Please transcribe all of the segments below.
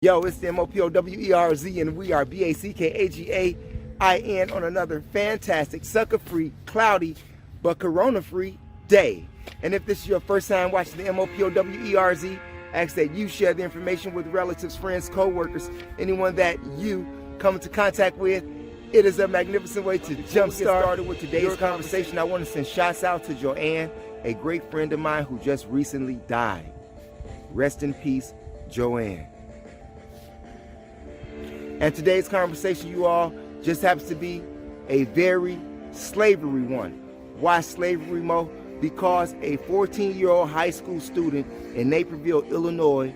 Yo, it's the MOPOWERZ, and we are BACKAGAIN on another fantastic, sucker-free, cloudy, but corona-free day. And if this is your first time watching the MOPOWERZ, I ask that you share the information with relatives, friends, co-workers, anyone that you come into contact with. It is a magnificent way to jumpstart started with today's conversation. I want to send shots out to Joanne, a great friend of mine who just recently died. Rest in peace, Joanne. And today's conversation, you all, just happens to be a very slavery one. Why slavery, Mo? Because a 14-year-old high school student in Naperville, Illinois,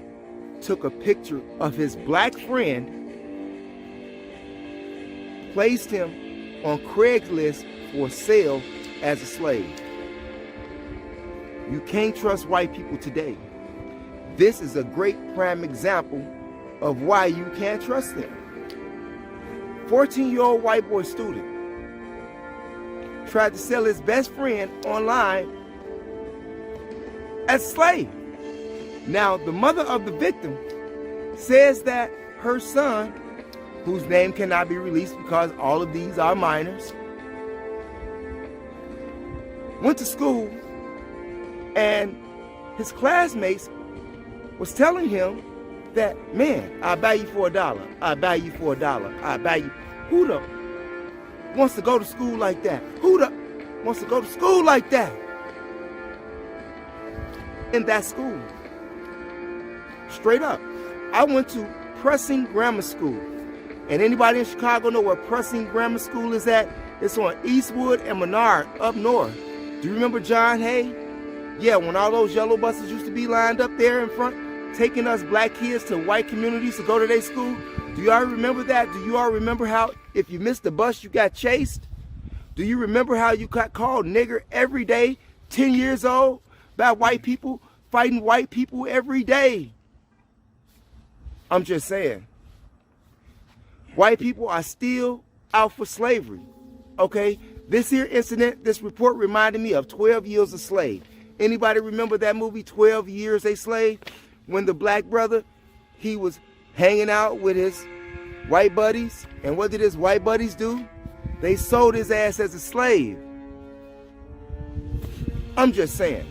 took a picture of his black friend, placed him on Craiglist for sale as a slave. You can't trust white people today. This is a great prime example of why you can't trust them. 14-year-old white boy student tried to sell his best friend online as a slave. Now, the mother of the victim says that her son, whose name cannot be released because all of these are minors, went to school and his classmates was telling him that, man, I'll buy you for $1. I'll buy you for $1. I'll buy you. Who the wants to go to school like that? Who the wants to go to school like that? In that school. Straight up. I went to Pressing Grammar School. And anybody in Chicago know where Pressing Grammar School is at? It's on Eastwood and Menard up north. Do you remember John Hay? Yeah, when all those yellow buses used to be lined up there in front, taking us black kids to white communities to go to their school. Do y'all remember that? Do you all remember how if you missed the bus, you got chased? Do you remember how you got called nigger every day, 10 years old, by white people, fighting white people every day? I'm just saying. White people are still out for slavery, okay? This here incident, this report reminded me of 12 Years a Slave. Anybody remember that movie, 12 Years a Slave? When the black brother, he was hanging out with his white buddies. And what did his white buddies do? They sold his ass as a slave. I'm just saying.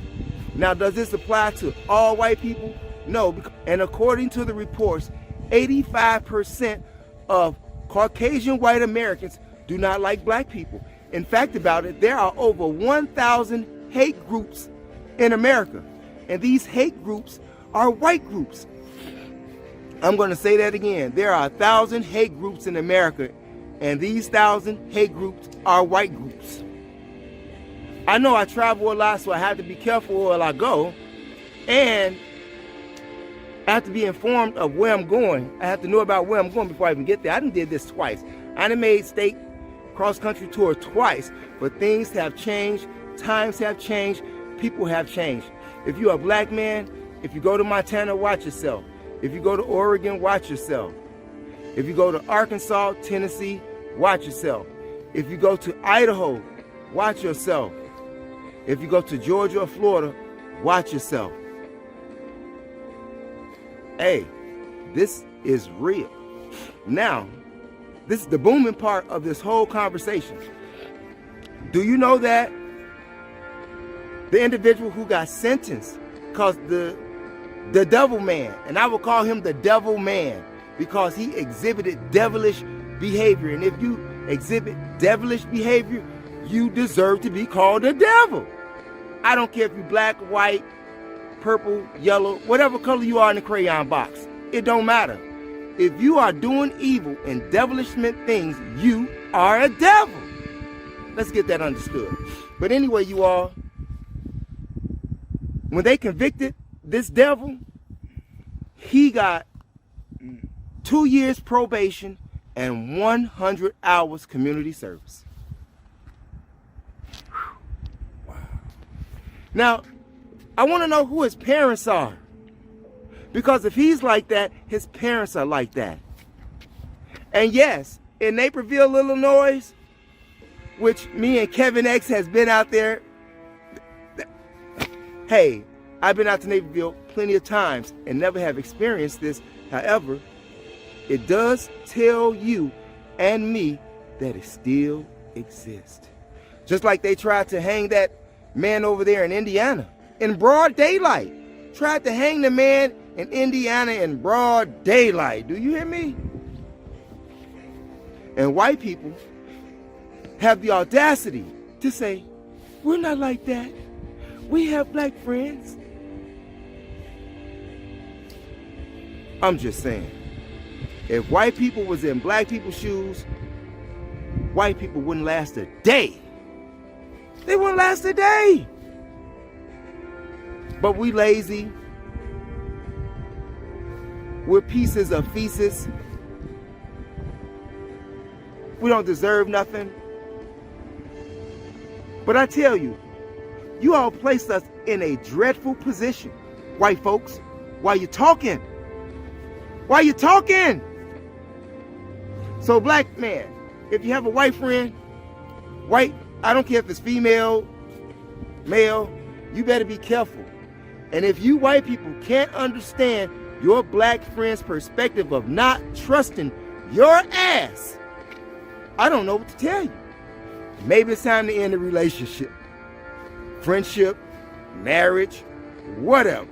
Now, does this apply to all white people? No. And according to the reports, 85% of Caucasian white Americans do not like black people. In fact, about it, there are over 1,000 hate groups in America. And these hate groups are white groups. I'm going to say that again. There are 1,000 hate groups in America, and these 1,000 hate groups are white groups. I know I travel a lot, so I have to be careful where I go, and I have to be informed of where I'm going. I have to know about where I'm going before I even get there. I done did this twice. I done made state cross-country tour twice, but things have changed, times have changed, people have changed. If you're a black man, if you go to Montana, watch yourself. If you go to Oregon, watch yourself. If you go to Arkansas, Tennessee, watch yourself. If you go to Idaho, watch yourself. If you go to Georgia or Florida, watch yourself. Hey, this is real. Now, this is the booming part of this whole conversation. Do you know that the individual who got sentenced, because the devil man, and I will call him the devil man because he exhibited devilish behavior. And if you exhibit devilish behavior, you deserve to be called a devil. I don't care if you're black, white, purple, yellow, whatever color you are in the crayon box. It don't matter. If you are doing evil and devilishment things, you are a devil. Let's get that understood. But anyway, you all, when they convicted this devil, he got 2 years probation and 100 hours community service. Wow. Now, I want to know who his parents are. Because if he's like that, his parents are like that. And yes, in Naperville, Illinois, which me and Kevin X has been out there, hey, I've been out to Naperville plenty of times and never have experienced this. However, it does tell you and me that it still exists. Just like they tried to hang that man over there in Indiana in broad daylight. Tried to hang the man in Indiana in broad daylight. Do you hear me? And white people have the audacity to say, we're not like that. We have black friends. I'm just saying, if white people was in black people's shoes, white people wouldn't last a day. They wouldn't last a day. But we lazy. We're pieces of feces. We don't deserve nothing. But I tell you, you all placed us in a dreadful position, white folks. Why you talking? Why you talking? So black man, if you have a white friend, white, I don't care if it's female, male, you better be careful. And if you white people can't understand your black friend's perspective of not trusting your ass, I don't know what to tell you. Maybe it's time to end the relationship, friendship, marriage, whatever.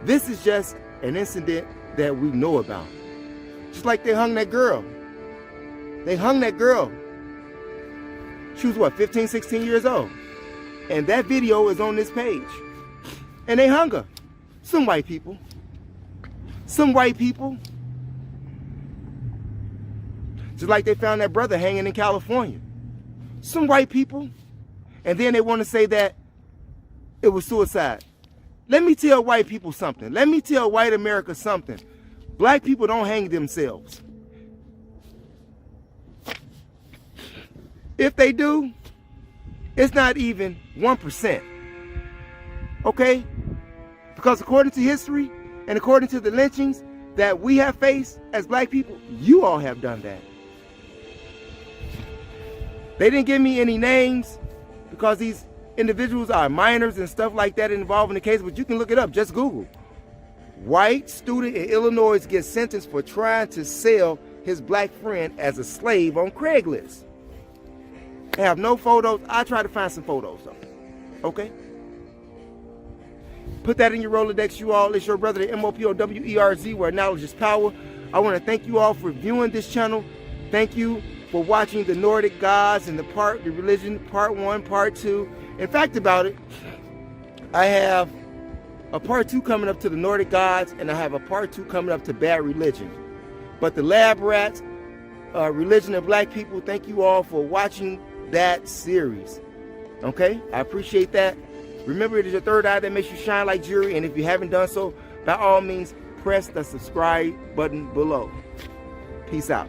This is just an incident that we know about. Just like they hung that girl. They hung that girl. She was what, 15, 16 years old. And that video is on this page. And they hung her. Some white people. Some white people. Just like they found that brother hanging in California. Some white people. And then they want to say that it was suicide. Let me tell white people something. Let me tell white America something. Black people don't hang themselves. If they do, it's not even 1%. Okay? Because according to history and according to the lynchings that we have faced as black people, you all have done that. They didn't give me any names because these individuals are minors and stuff like that involved in the case, but you can look it up. Just Google. White student in Illinois gets sentenced for trying to sell his black friend as a slave on Craiglist. They have no photos. I try to find some photos though. Okay? Put that in your Rolodex, you all. It's your brother, the MOPOWERZ, where knowledge is power. I want to thank you all for viewing this channel. Thank you for watching the Nordic gods and the religion, part 1, part 2. In fact about it, I have a part 2 coming up to the Nordic gods, and I have a part 2 coming up to bad religion. But the lab rats, religion of black people, thank you all for watching that series. Okay? I appreciate that. Remember, it is your third eye that makes you shine like jewelry, and if you haven't done so, by all means, press the subscribe button below. Peace out.